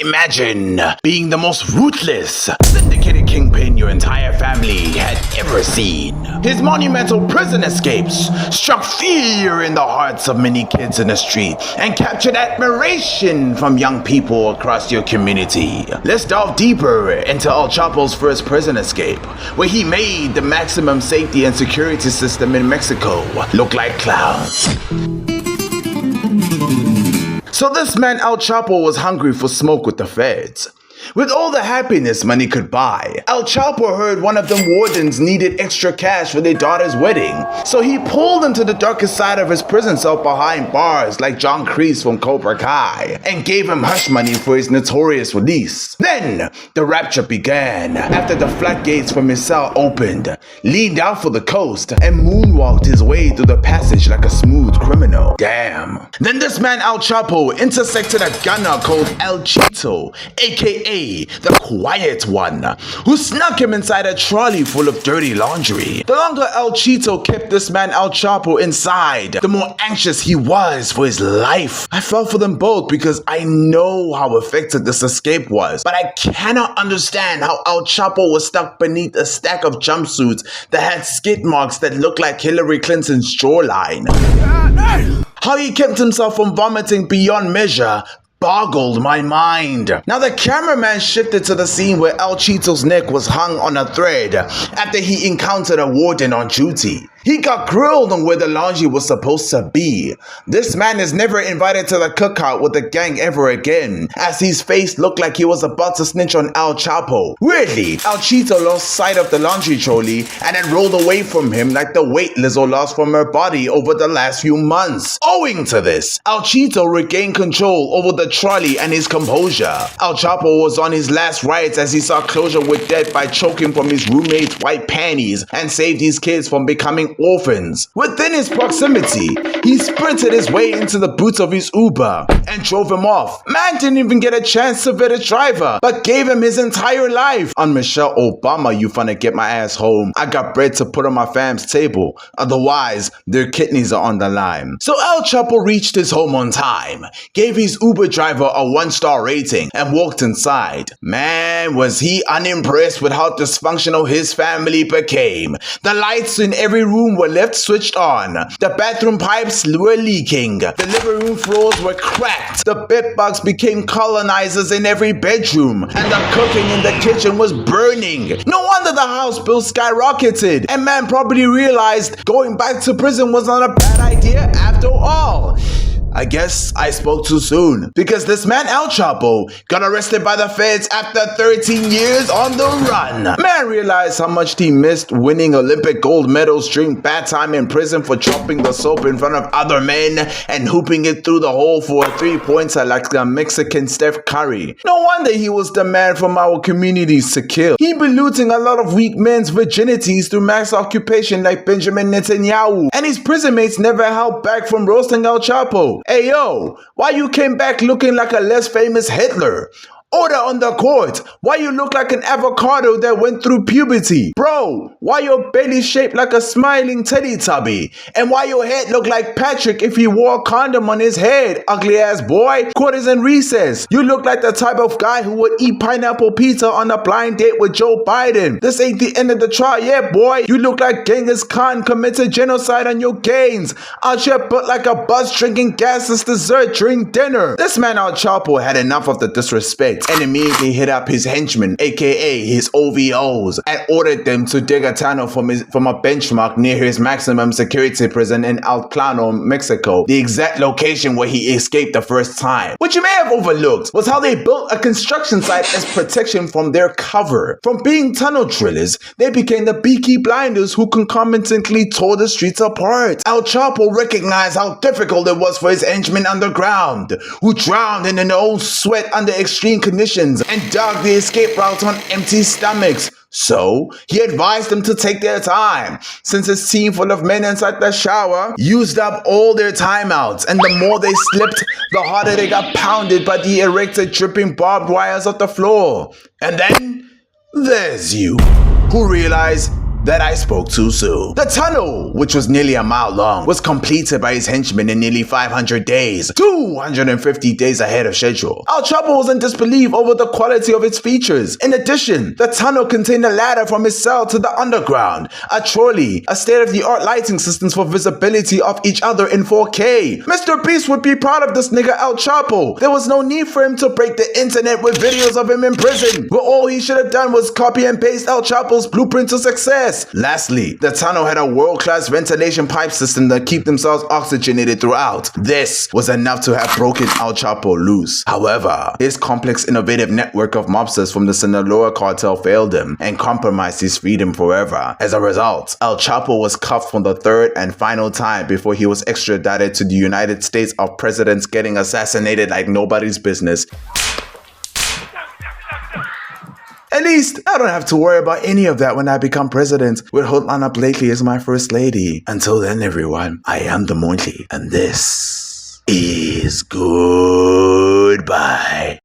Imagine being the most ruthless, syndicated kingpin your entire family had ever seen. His monumental prison escapes struck fear in the hearts of many kids in the street and captured admiration from young people across your community. Let's delve deeper into El Chapo's first prison escape, where he made the maximum safety and security system in Mexico look like clouds. So this man El Chapo was hungry for smoke with the feds. With all the happiness money could buy, El Chapo heard one of them wardens needed extra cash for their daughter's wedding. So he pulled him to the darkest side of his prison cell behind bars like John Kreese from Cobra Kai and gave him hush money for his notorious release. Then the rapture began after the floodgates from his cell opened, leaned out for the coast, and moonwalked his way through the passage like a smooth criminal. Damn. Then this man El Chapo intersected a gunner called El Chito, aka the quiet one, who snuck him inside a trolley full of dirty laundry. The longer El Chito kept this man El Chapo inside, the more anxious he was for his life. I felt for them both because I know how effective this escape was, but I cannot understand how El Chapo was stuck beneath a stack of jumpsuits that had skid marks that looked like Hillary Clinton's jawline. How he kept himself from vomiting beyond measure boggled my mind. Now the cameraman shifted to the scene where El Chito's neck was hung on a thread after he encountered a warden on duty. He got grilled on where the laundry was supposed to be. This man is never invited to the cookout with the gang ever again, as his face looked like he was about to snitch on El Chapo. Weirdly, El Chito lost sight of the laundry trolley and then rolled away from him like the weight Lizzo lost from her body over the last few months. Owing to this, El Chito regained control over the trolley and his composure. El Chapo was on his last rites as he sought closure with death by choking from his roommate's white panties and saved his kids from becoming orphans. Within his proximity, he sprinted his way into the boots of his Uber and drove him off. Man didn't even get a chance to vet a driver, but gave him his entire life. On Michelle Obama, you finna get my ass home. I got bread to put on my fam's table. Otherwise, their kidneys are on the line. So El Chapo reached his home on time, gave his Uber driver a 1-star rating, and walked inside. Man, was he unimpressed with how dysfunctional his family became. The lights in every room were left switched on. The bathroom pipes were leaking. The living room floors were cracked. The bedbugs became colonizers in every bedroom. And the cooking in the kitchen was burning. No wonder the house bill skyrocketed. And man probably realized going back to prison was not a bad idea after all. I guess I spoke too soon, because this man El Chapo got arrested by the feds after 13 years on the run. Man realized how much he missed winning Olympic gold medals during bad time in prison for dropping the soap in front of other men and hooping it through the hole for a 3-pointer like the Mexican Steph Curry. No wonder he was the man from our communities to kill. He been looting a lot of weak men's virginities through mass occupation like Benjamin Netanyahu, and his prison mates never held back from roasting El Chapo. Hey yo, why you came back looking like a less famous Hitler? Order on the court. Why you look like an avocado that went through puberty? Bro, why your belly shaped like a smiling Teletubby? And why your head look like Patrick if he wore a condom on his head, ugly ass boy? Quarters and recess. You look like the type of guy who would eat pineapple pizza on a blind date with Joe Biden. This ain't the end of the trial yet, boy. You look like Genghis Khan committed genocide on your gains. Out here built like a bus drinking gaseous dessert during dinner. This man El Chapo had enough of the disrespect and immediately hit up his henchmen, aka his OVOs, and ordered them to dig a tunnel from a benchmark near his maximum security prison in Altlano, Mexico, the exact location where he escaped the first time. What you may have overlooked was how they built a construction site as protection from their cover. From being tunnel drillers, they became the Peaky Blinders who concomitantly tore the streets apart. El Chapo recognized how difficult it was for his henchmen underground, who drowned in their own sweat under extreme conditions and dug the escape route on empty stomachs. So he advised them to take their time, since his team full of men inside the shower used up all their timeouts, and the more they slipped, the harder they got pounded by the erected dripping barbed wires of the floor. And then there's you, who realized that I spoke too soon. The tunnel, which was nearly a mile long, was completed by his henchmen in nearly 500 days, 250 days ahead of schedule. El Chapo was in disbelief over the quality of its features. In addition, the tunnel contained a ladder from his cell to the underground, a trolley, a state-of-the-art lighting systems for visibility of each other in 4K. Mr. Beast would be proud of this nigga El Chapo. There was no need for him to break the internet with videos of him in prison, but all he should have done was copy and paste El Chapo's blueprint to success. Lastly, the tunnel had a world-class ventilation pipe system that keep themselves oxygenated throughout. This was enough to have broken El Chapo loose. However, his complex innovative network of mobsters from the Sinaloa cartel failed him and compromised his freedom forever. As a result, El Chapo was cuffed for the third and final time before he was extradited to the United States of presidents getting assassinated like nobody's business. At least, I don't have to worry about any of that when I become president, with Hotlana Blakely as my first lady. Until then, everyone, I am the Monty, and this is goodbye.